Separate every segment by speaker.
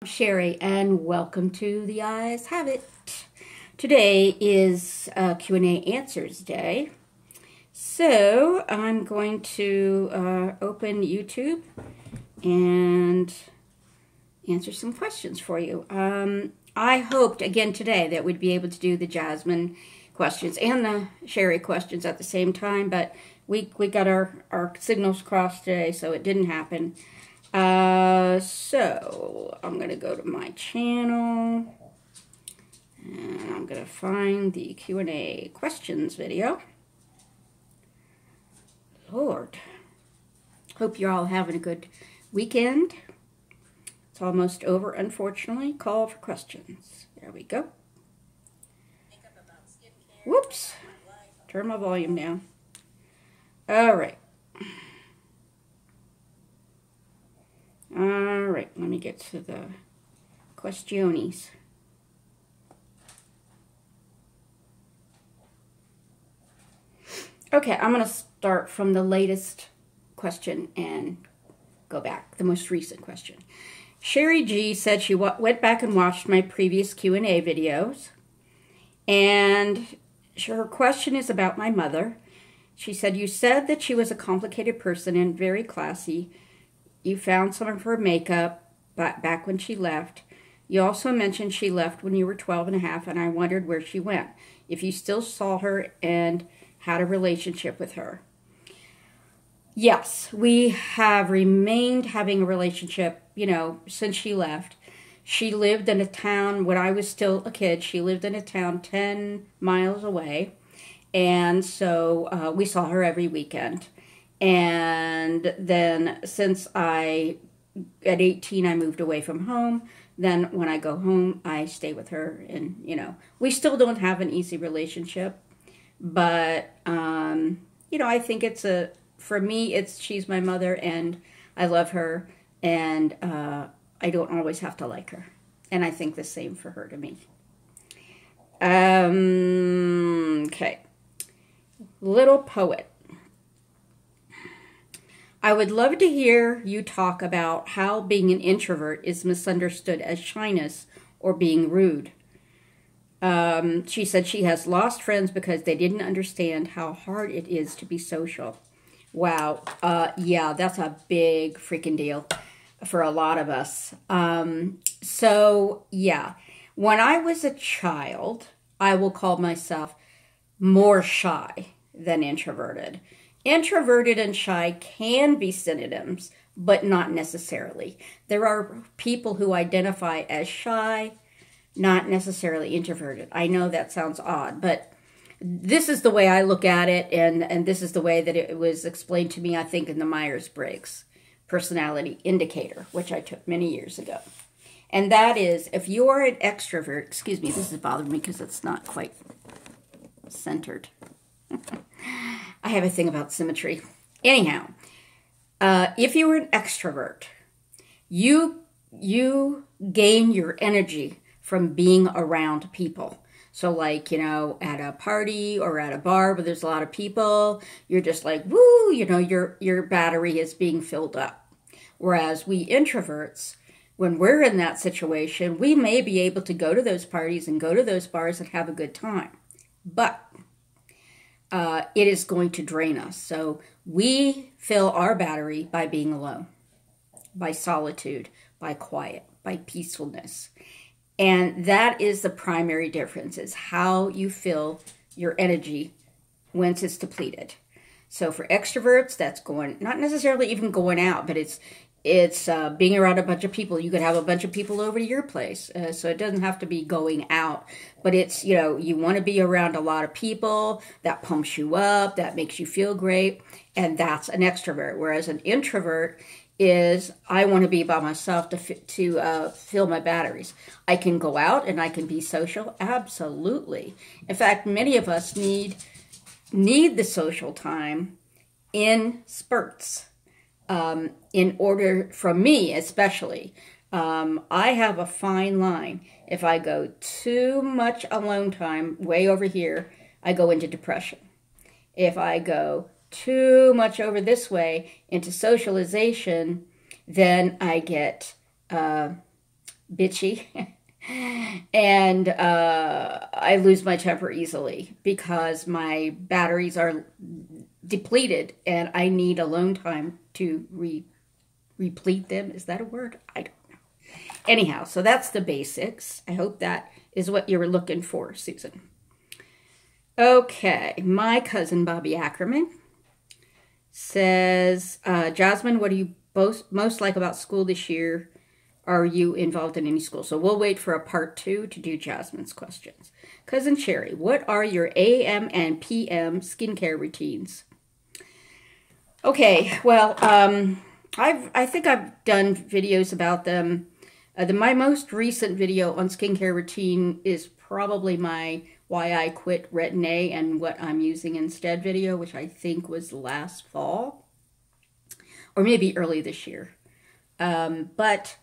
Speaker 1: Sheri, and welcome to The Eyes Have It. Today is Q&A Answers Day. So I'm going to open YouTube and answer some questions for you. I hoped, again today, that we'd be able to do the Jasmine questions and the Sheri questions at the same time, but we got our signals crossed today, so it didn't happen. So I'm going to go to my channel and I'm going to find the Q&A questions video. Lord, hope you're all having a good weekend. It's almost over, unfortunately. Call for questions. There we go. Whoops. Turn my volume down. All right. All right, let me get to the questiones. Okay, I'm going to start from the latest question and go back, the most recent question. Sheri G said she went back and watched my previous Q&A videos, and her question is about my mother. She said, you said that she was a complicated person and very classy. You found some of her makeup back when she left. You also mentioned she left when you were 12 and a half, and I wondered where she went, if you still saw her and had a relationship with her. Yes, we have remained having a relationship, since she left. She lived in a town, when I was still a kid, she lived in a town 10 miles away, and so we saw her every weekend. And then since at 18, I moved away from home. Then when I go home, I stay with her. And, we still don't have an easy relationship. But, I think for me, she's my mother and I love her. And I don't always have to like her. And I think the same for her to me. Okay. Little Poet. I would love to hear you talk about how being an introvert is misunderstood as shyness or being rude. She said she has lost friends because they didn't understand how hard it is to be social. Wow. Yeah, that's a big freaking deal for a lot of us. So, yeah. When I was a child, I will call myself more shy than introverted. Introverted and shy can be synonyms, but not necessarily. There are people who identify as shy, not necessarily introverted. I know that sounds odd, but this is the way I look at it, and this is the way that it was explained to me, I think, in the Myers-Briggs personality indicator, which I took many years ago. And that is, if you're an extrovert, excuse me, this is bothering me because it's not quite centered. I have a thing about symmetry. Anyhow, if you were an extrovert, you gain your energy from being around people. So like, at a party or at a bar where there's a lot of people, you're just like, woo, your battery is being filled up. Whereas we introverts, when we're in that situation, we may be able to go to those parties and go to those bars and have a good time. But it is going to drain us. So we fill our battery by being alone, by solitude, by quiet, by peacefulness. And that is the primary difference, is how you fill your energy once it's depleted. So for extroverts, that's not necessarily even going out, but it's being around a bunch of people. You could have a bunch of people over to your place. So it doesn't have to be going out. But it's, you want to be around a lot of people. That pumps you up. That makes you feel great. And that's an extrovert. Whereas an introvert is, I want to be by myself to fill my batteries. I can go out and I can be social. Absolutely. In fact, many of us need the social time in spurts. In order, from me especially, I have a fine line. If I go too much alone time, way over here, I go into depression. If I go too much over this way into socialization, then I get bitchy. And I lose my temper easily because my batteries are depleted and I need alone time to replete them. Is that a word? I don't know. Anyhow, so that's the basics. I hope that is what you were looking for, Susan. Okay, my cousin Bobby Ackerman says, Jasmine, what do you most like about school this year? Are you involved in any school? So we'll wait for a part 2 to do Jasmine's questions. Cousin Sheri, what are your AM and PM skincare routines? Okay, well, I think I've done videos about them. My most recent video on skincare routine is probably my Why I Quit Retin-A and What I'm Using Instead video, which I think was last fall. Or maybe early this year. But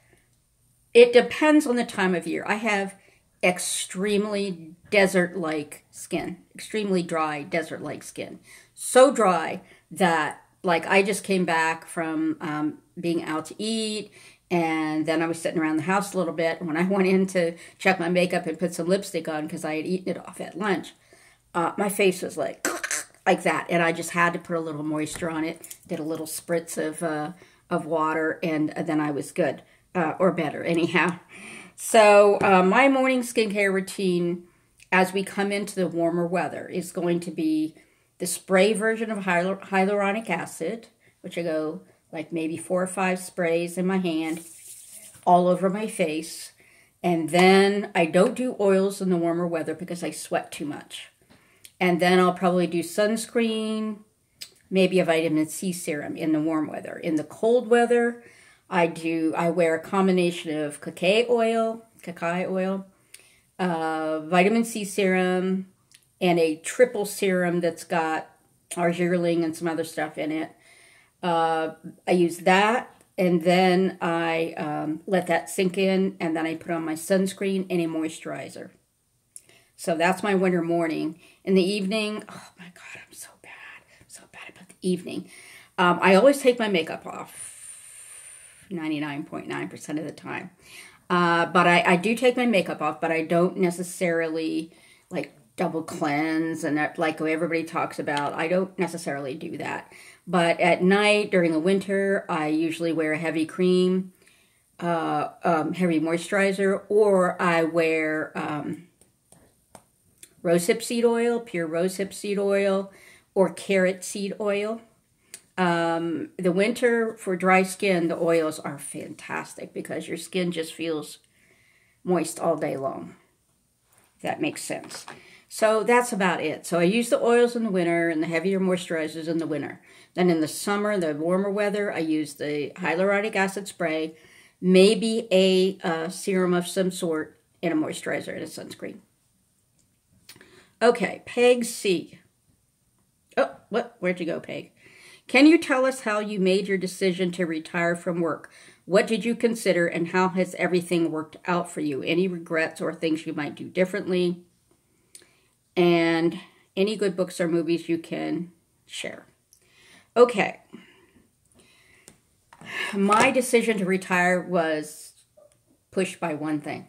Speaker 1: it depends on the time of year. I have extremely desert-like skin. Extremely dry, desert-like skin. So dry that, like, I just came back from being out to eat, and then I was sitting around the house a little bit. When I went in to check my makeup and put some lipstick on because I had eaten it off at lunch, my face was like that, and I just had to put a little moisture on it, did a little spritz of water, and then I was good. Or better, anyhow. So my morning skincare routine as we come into the warmer weather is going to be the spray version of hyaluronic acid, which I go like maybe 4 or 5 sprays in my hand all over my face. And then I don't do oils in the warmer weather because I sweat too much. And then I'll probably do sunscreen, maybe a vitamin C serum in the warm weather. In the cold weather, I wear a combination of cacao oil, vitamin C serum, and a triple serum that's got argireling and some other stuff in it. I use that, and then I let that sink in, and then I put on my sunscreen and a moisturizer. So that's my winter morning. In the evening, oh my God, I'm so bad about the evening. I always take my makeup off. 99.9% of the time. But I do take my makeup off, but I don't necessarily like double cleanse and that, like everybody talks about. I don't necessarily do that. But at night, during the winter, I usually wear a heavy cream, heavy moisturizer, or I wear rosehip seed oil, pure rosehip seed oil, or carrot seed oil. The winter, for dry skin, the oils are fantastic because your skin just feels moist all day long. If that makes sense. So that's about it. So I use the oils in the winter and the heavier moisturizers in the winter. Then in the summer, the warmer weather, I use the hyaluronic acid spray, maybe a serum of some sort, and a moisturizer and a sunscreen. Okay, Peg C. Oh, what? Where'd you go, Peg? Can you tell us how you made your decision to retire from work? What did you consider and how has everything worked out for you? Any regrets or things you might do differently? And any good books or movies you can share. Okay. My decision to retire was pushed by one thing.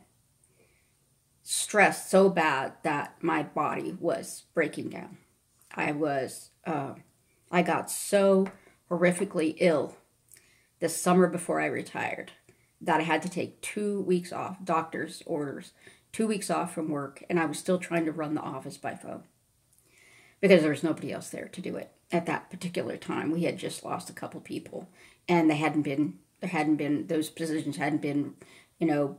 Speaker 1: Stress so bad that my body was breaking down. I got so horrifically ill the summer before I retired that I had to take 2 weeks off, doctor's orders, 2 weeks off from work, and I was still trying to run the office by phone because there was nobody else there to do it at that particular time. We had just lost a couple people, and those positions hadn't been,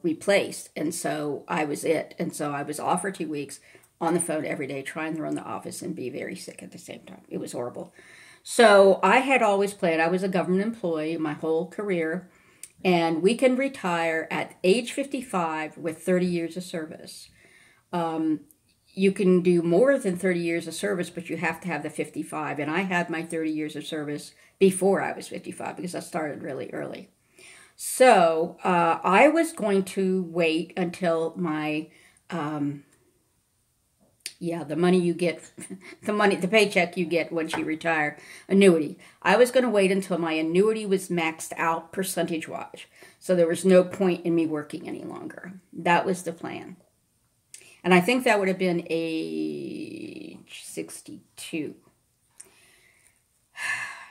Speaker 1: replaced, and so I was it, and so I was off for 2 weeks on the phone every day trying to run the office and be very sick at the same time. It was horrible. So I had always planned, I was a government employee my whole career, and we can retire at age 55 with 30 years of service. You can do more than 30 years of service, but you have to have the 55. And I had my 30 years of service before I was 55 because I started really early. So I was going to wait until my Yeah, the money you get, the paycheck you get once you retire, annuity. I was going to wait until my annuity was maxed out percentage-wise, so there was no point in me working any longer. That was the plan. And I think that would have been age 62.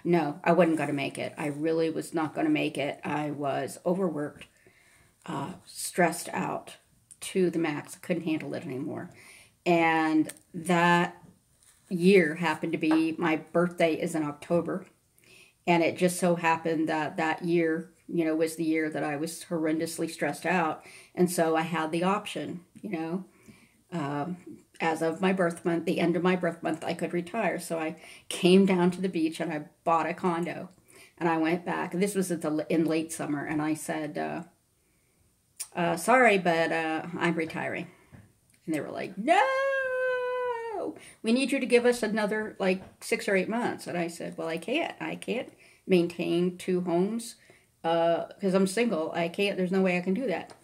Speaker 1: No, I wasn't going to make it. I really was not going to make it. I was overworked, stressed out to the max. I couldn't handle it anymore. And that year happened to be, my birthday is in October. And it just so happened that that year, was the year that I was horrendously stressed out. And so I had the option, as of my birth month, the end of my birth month, I could retire. So I came down to the beach and I bought a condo. And I went back. This was in late summer. And I said, sorry, but I'm retiring. And they were like, no, we need you to give us another 6 or 8 months. And I said, well, I can't maintain 2 homes because I'm single. I can't, there's no way I can do that.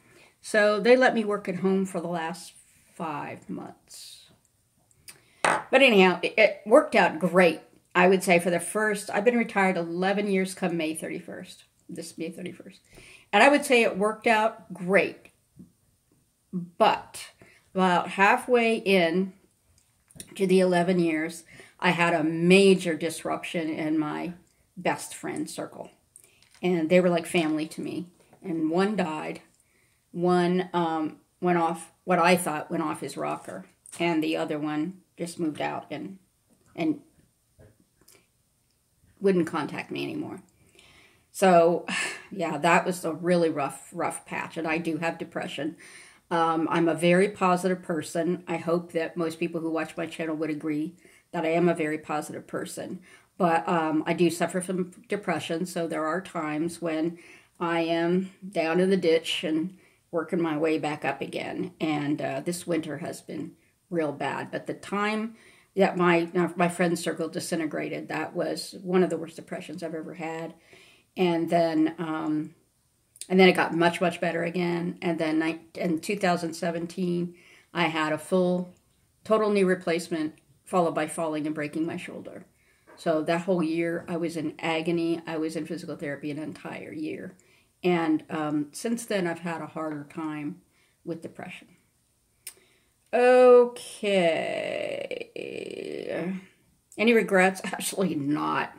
Speaker 1: So they let me work at home for the last 5 months. But anyhow, it worked out great. I would say for the first, I've been retired 11 years come May 31st, this May 31st. And I would say it worked out great. But about halfway in to the 11 years, I had a major disruption in my best friend circle. And they were like family to me. And one died. One went off, what I thought went off his rocker. And the other one just moved out and wouldn't contact me anymore. So, yeah, that was a really rough patch. And I do have depression. I'm a very positive person. I hope that most people who watch my channel would agree that I am a very positive person. But I do suffer from depression, so there are times when I am down in the ditch and working my way back up again. And this winter has been real bad. But the time that my friend circle disintegrated, that was one of the worst depressions I've ever had. And then it got much, much better again. And then in 2017, I had a total knee replacement, followed by falling and breaking my shoulder. So that whole year, I was in agony. I was in physical therapy an entire year. And since then, I've had a harder time with depression. Okay. Any regrets? Absolutely not.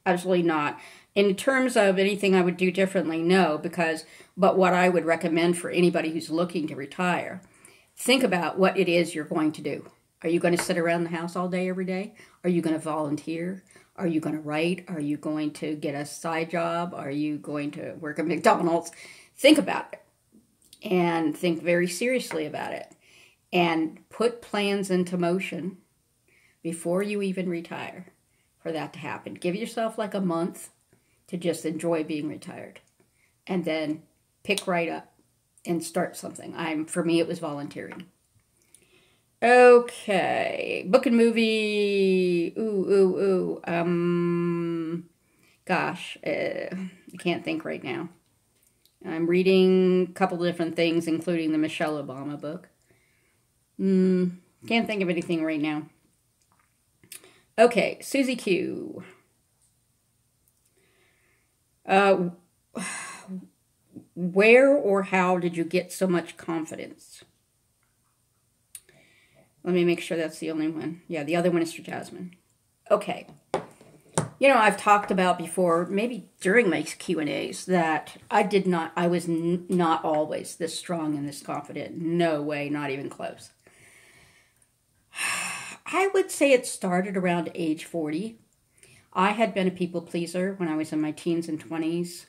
Speaker 1: Absolutely not. In terms of anything I would do differently, no, but what I would recommend for anybody who's looking to retire, think about what it is you're going to do. Are you going to sit around the house all day, every day? Are you going to volunteer? Are you going to write? Are you going to get a side job? Are you going to work at McDonald's? Think about it and think very seriously about it and put plans into motion before you even retire for that to happen. Give yourself like a month to just enjoy being retired. And then pick right up and start something. For me, it was volunteering. Okay. Book and movie. Gosh. I can't think right now. I'm reading a couple different things, including the Michelle Obama book. Can't think of anything right now. Okay. Susie Q. Where or how did you get so much confidence? Let me make sure that's the only one. Yeah, the other one is for Jasmine. Okay. I've talked about before, maybe during my Q&As, that I was not always this strong and this confident. No way, not even close. I would say it started around age 40. I had been a people pleaser when I was in my teens and 20s.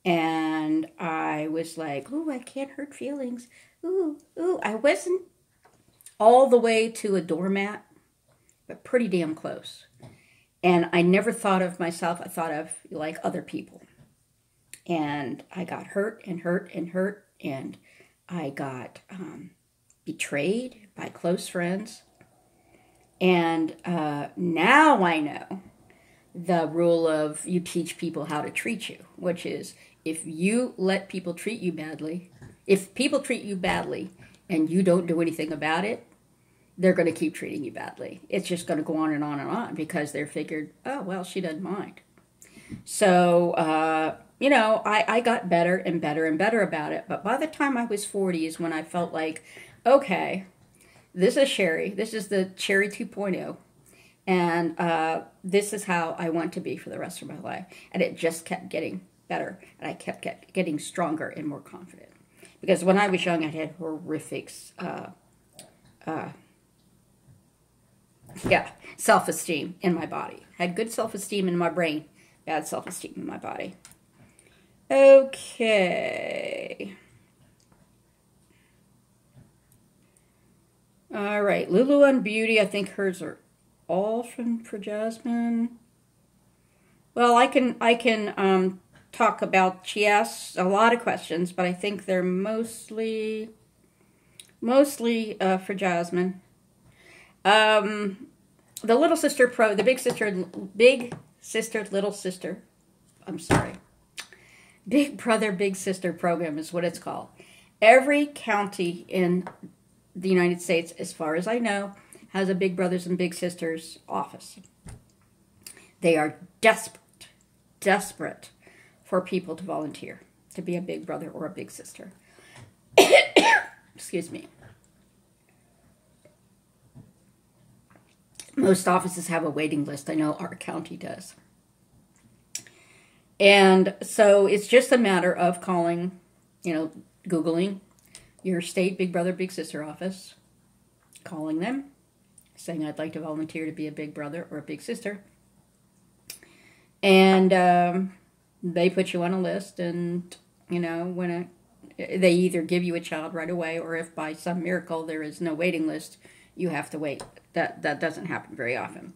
Speaker 1: And I was like, ooh, I can't hurt feelings. Ooh. I wasn't all the way to a doormat, but pretty damn close. And I never thought of myself. I thought of like other people. And I got hurt. And I got betrayed by close friends. And now I know the rule of you teach people how to treat you, which is if you let people treat you badly, if people treat you badly and you don't do anything about it, they're going to keep treating you badly. It's just going to go on and on and on because they're figured, oh, well, she doesn't mind. So, you know, I got better and better and better about it. But by the time I was 40 is when I felt like, okay, this is Sheri. This is the Sheri 2.0. And this is how I want to be for the rest of my life. And it just kept getting better. And I kept getting stronger and more confident. Because when I was young, I had horrific, self-esteem in my body. Had good self-esteem in my brain. Bad self-esteem in my body. Okay. All right. Lulu on Beauty. I think hers are all for Jasmine. Well, I can talk about, she asks a lot of questions, but I think they're mostly for Jasmine. The little sister the big sister, little sister. I'm sorry. Big brother, big sister program is what it's called. Every county in the United States, as far as I know, has a big brothers and big sisters office. They are desperate for people to volunteer to be a big brother or a big sister. Excuse me. Most offices have a waiting list. I know our county does. And so it's just a matter of calling, Googling your state big brother, big sister office, calling them, saying I'd like to volunteer to be a big brother or a big sister. And they put you on a list, and, when they either give you a child right away, or if by some miracle there is no waiting list, you have to wait. That doesn't happen very often.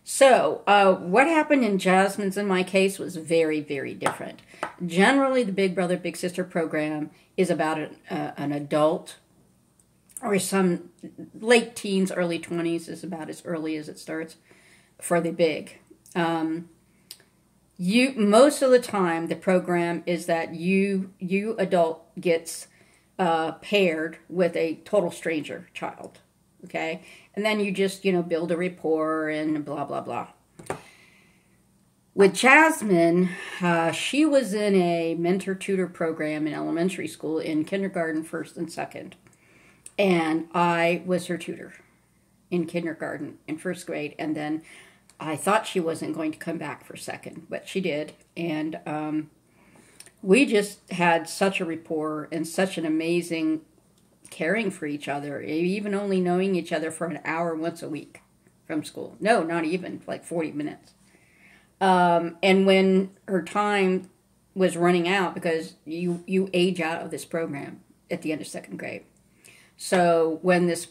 Speaker 1: So, what happened in Jasmine's, in my case, was very, very different. Generally, the Big Brother, Big Sister program is about an adult, or some late teens, early 20s is about as early as it starts for the big. Most of the time, the program is that you adult gets paired with a total stranger child. Okay, and then you just, build a rapport and blah, blah, blah. With Jasmine, she was in a mentor-tutor program in elementary school in kindergarten, first and second. And I was her tutor in kindergarten, in first grade. And then I thought she wasn't going to come back for second, but she did. And we just had such a rapport and such an amazing caring for each other, even only knowing each other for an hour once a week from school. No, not even, like 40 minutes. And when her time was running out, because you age out of this program at the end of second grade. So when this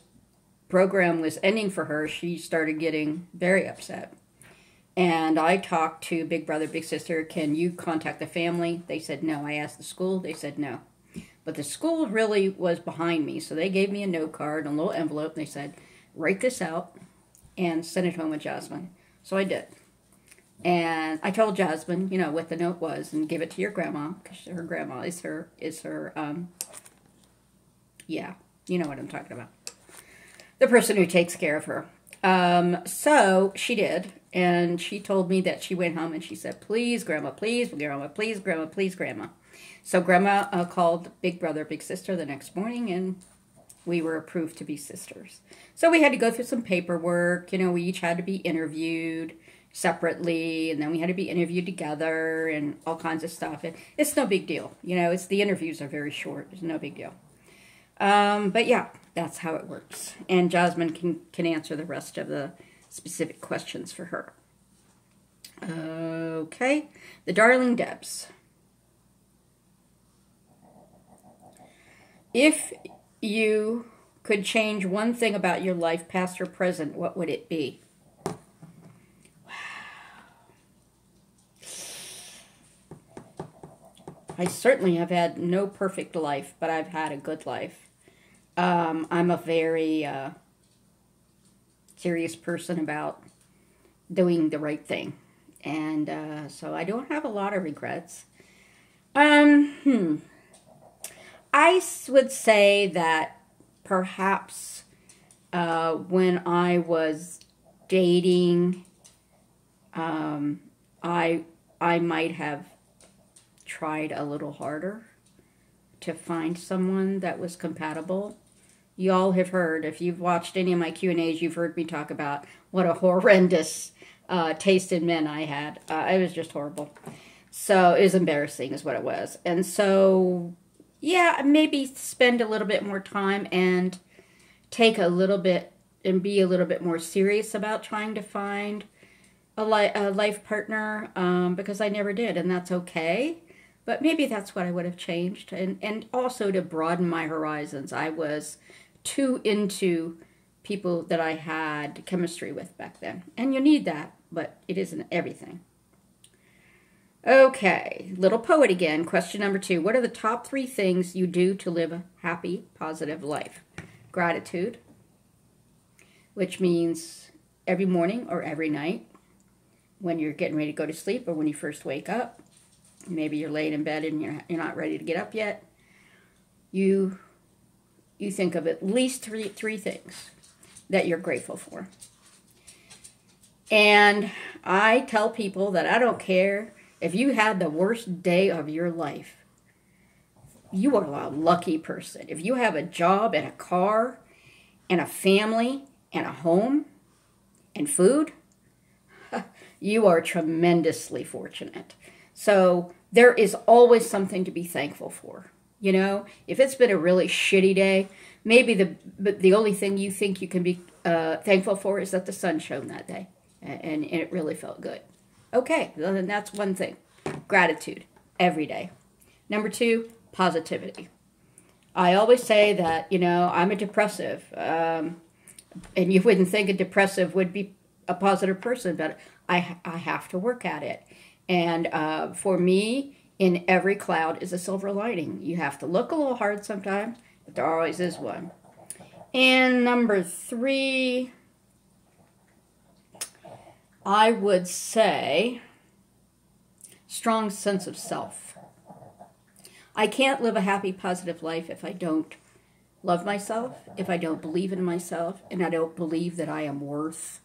Speaker 1: program was ending for her, she started getting very upset. And I talked to Big Brother, Big Sister, can you contact the family? They said no. I asked the school. They said no. But the school really was behind me, so they gave me a note card, a little envelope, and they said, write this out and send it home with Jasmine. So I did. And I told Jasmine, what the note was, and give it to your grandma, because her grandma is her, yeah, you know what I'm talking about. The person who takes care of her. So she did, and she told me that she went home and she said, please, grandma, please, grandma, please, grandma, please, grandma. So grandma called Big Brother, Big Sister the next morning, and we were approved to be sisters. So we had to go through some paperwork. We each had to be interviewed separately, and then we had to be interviewed together and all kinds of stuff. It's no big deal. It's the interviews are very short. It's no big deal. But yeah, that's how it works. And Jasmine can answer the rest of the specific questions for her. Okay. The Darling Debs. If you could change one thing about your life, past or present, what would it be? I certainly have had no perfect life, but I've had a good life. I'm a very serious person about doing the right thing. And so I don't have a lot of regrets. I would say that perhaps When I was dating, I might have tried a little harder to find someone that was compatible. You all have heard, if you've watched any of my Q&As, you've heard me talk about what a horrendous taste in men I had. It was just horrible. So it was embarrassing is what it was. And so, yeah, maybe spend a little bit more time and take a little bit and be a little bit more serious about trying to find a life partner, because I never did, and that's okay. But maybe that's what I would have changed. And also to broaden my horizons. I was too into people that I had chemistry with back then. And you need that, but it isn't everything. Okay, little poet again. Question number 2. What are the top 3 things you do to live a happy, positive life? Gratitude, which means every morning or every night when you're getting ready to go to sleep or when you first wake up. Maybe you're laying in bed and you're not ready to get up yet. You think of at least three things that you're grateful for. And I tell people that I don't care if you had the worst day of your life. You are a lucky person. If you have a job and a car and a family and a home and food, you are tremendously fortunate. So there is always something to be thankful for. You know, if it's been a really shitty day, maybe the only thing you think you can be thankful for is that the sun shone that day. And it really felt good. Okay, then that's one thing. Gratitude, every day. Number 2, positivity. I always say that, you know, I'm a depressive. And you wouldn't think a depressive would be a positive person, but I have to work at it. And for me, in every cloud is a silver lining. You have to look a little hard sometimes, but there always is one. And number 3, I would say strong sense of self. I can't live a happy, positive life if I don't love myself, if I don't believe in myself, and I don't believe that I am worth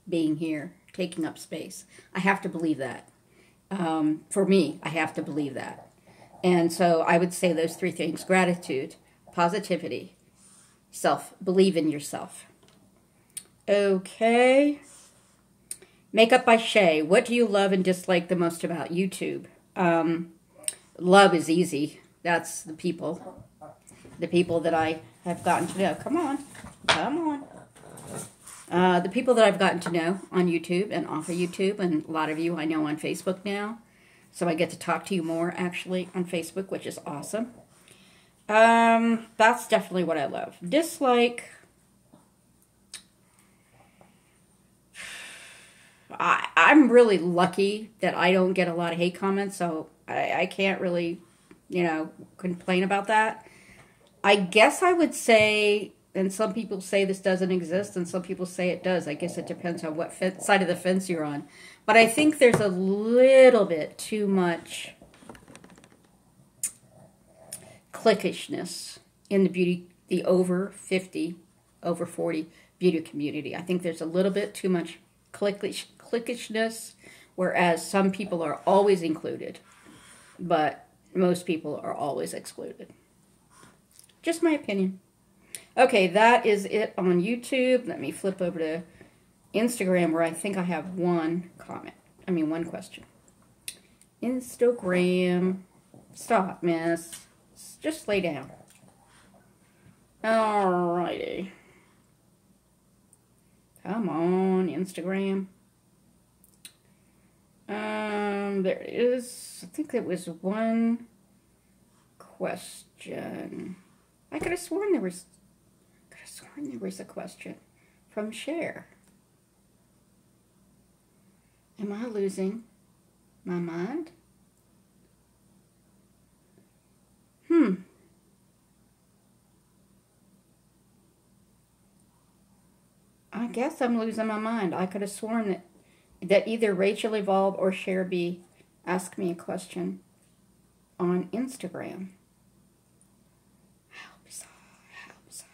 Speaker 1: being here, taking up space. I have to believe that. For me, I have to believe that. And so I would say those 3 things: gratitude, positivity, believe in yourself. Okay. Makeup by Sheri. What do you love and dislike the most about YouTube? Love is easy. That's the people. The people that I have gotten to know. Come on. Come on. The people that I've gotten to know on YouTube and off of YouTube, and a lot of you I know on Facebook now. So I get to talk to you more, actually, on Facebook, which is awesome. That's definitely what I love. Dislike. I'm really lucky that I don't get a lot of hate comments, so I can't really, you know, complain about that. I guess I would say, and some people say this doesn't exist, and some people say it does. I guess it depends on what side of the fence you're on. But I think there's a little bit too much cliquishness in the over 50, over 40 beauty community. I think there's a little bit too much cliquishness, whereas some people are always included, but most people are always excluded. Just my opinion. Okay, that is it on YouTube. Let me flip over to Instagram, where I think I have one question. Instagram. Stop, miss. Just lay down. Alrighty. Come on, Instagram. There it is. I think there was one question. I could have sworn there was a question from Sheri. Am I losing my mind? I guess I'm losing my mind. I could have sworn that either Rachel Evolve or Sheri asked me a question on Instagram. How bizarre, how bizarre.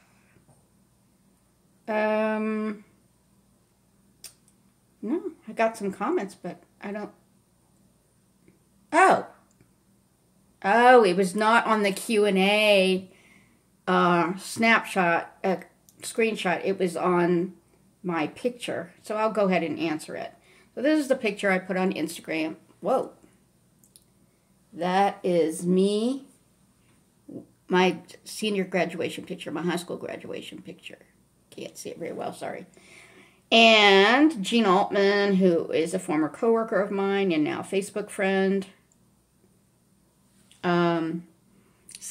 Speaker 1: got some comments, but I don't... Oh. Oh, it was not on the Q&A snapshot, screenshot. It was on my picture. So I'll go ahead and answer it. So this is the picture I put on Instagram. Whoa. That is me. My senior graduation picture, my high school graduation picture. Can't see it very well, sorry. And Jean Altman, who is a former coworker of mine and now Facebook friend,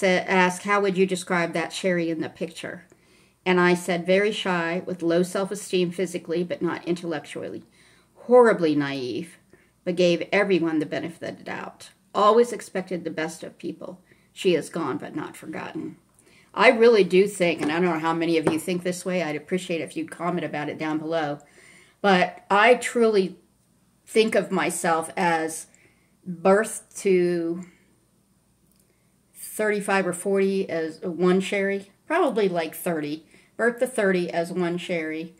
Speaker 1: asked, how would you describe that Sheri in the picture? And I said, very shy, with low self-esteem physically, but not intellectually. Horribly naive, but gave everyone the benefit of the doubt. Always expected the best of people. She is gone, but not forgotten. I really do think, and I don't know how many of you think this way, I'd appreciate it if you'd comment about it down below, but I truly think of myself as birth to 35 or 40 as one Sheri, probably like 30. Birth to 30 as one Sheri,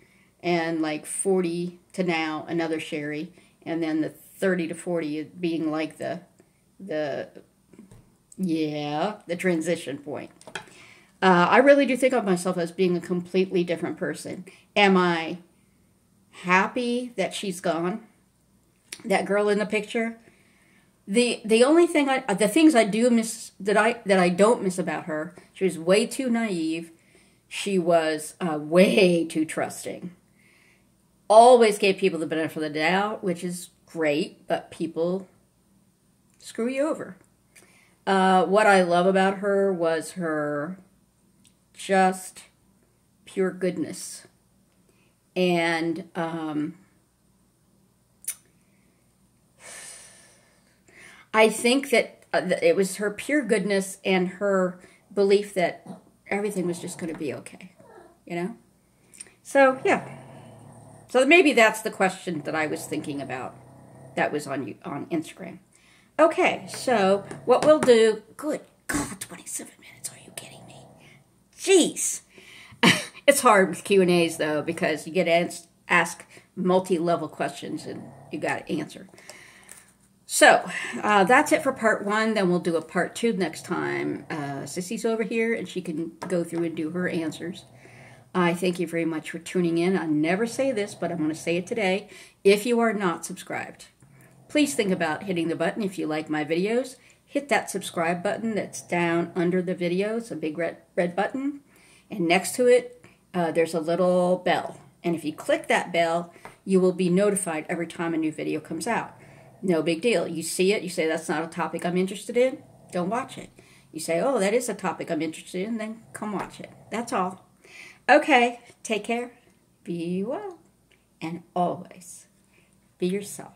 Speaker 1: and like 40 to now another Sheri, and then the 30 to 40 being like the transition point. I really do think of myself as being a completely different person. Am I happy that she's gone? That girl in the picture? The only thing the things I do miss that I don't miss about her, she was way too naive. She was way too trusting. Always gave people the benefit of the doubt, which is great, but people screw you over. What I love about her was her just pure goodness. And I think that it was her pure goodness and her belief that everything was just going to be okay, you know? So, yeah. So maybe that's the question that I was thinking about that was on Instagram. Okay, so what we'll do... Good God, 27 minutes. Are you kidding me? Jeez. It's hard with Q&As, though, because you get to ask multi-level questions and you got to answer. So, that's it for part 1. Then we'll do a part 2 next time. Sissy's over here, and she can go through and do her answers. I thank you very much for tuning in. I never say this, but I'm going to say it today. If you are not subscribed, please think about hitting the button if you like my videos. Hit that subscribe button that's down under the video. It's a big red button. And next to it, there's a little bell. And if you click that bell, you will be notified every time a new video comes out. No big deal. You see it, you say, that's not a topic I'm interested in, don't watch it. You say, oh, that is a topic I'm interested in, then come watch it. That's all. Okay, take care, be well, and always be yourself.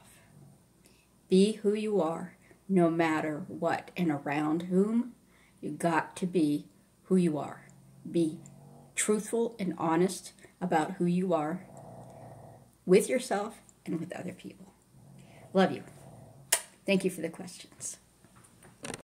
Speaker 1: Be who you are, no matter what and around whom. You got to be who you are. Be truthful and honest about who you are with yourself and with other people. Love you. Thank you for the questions.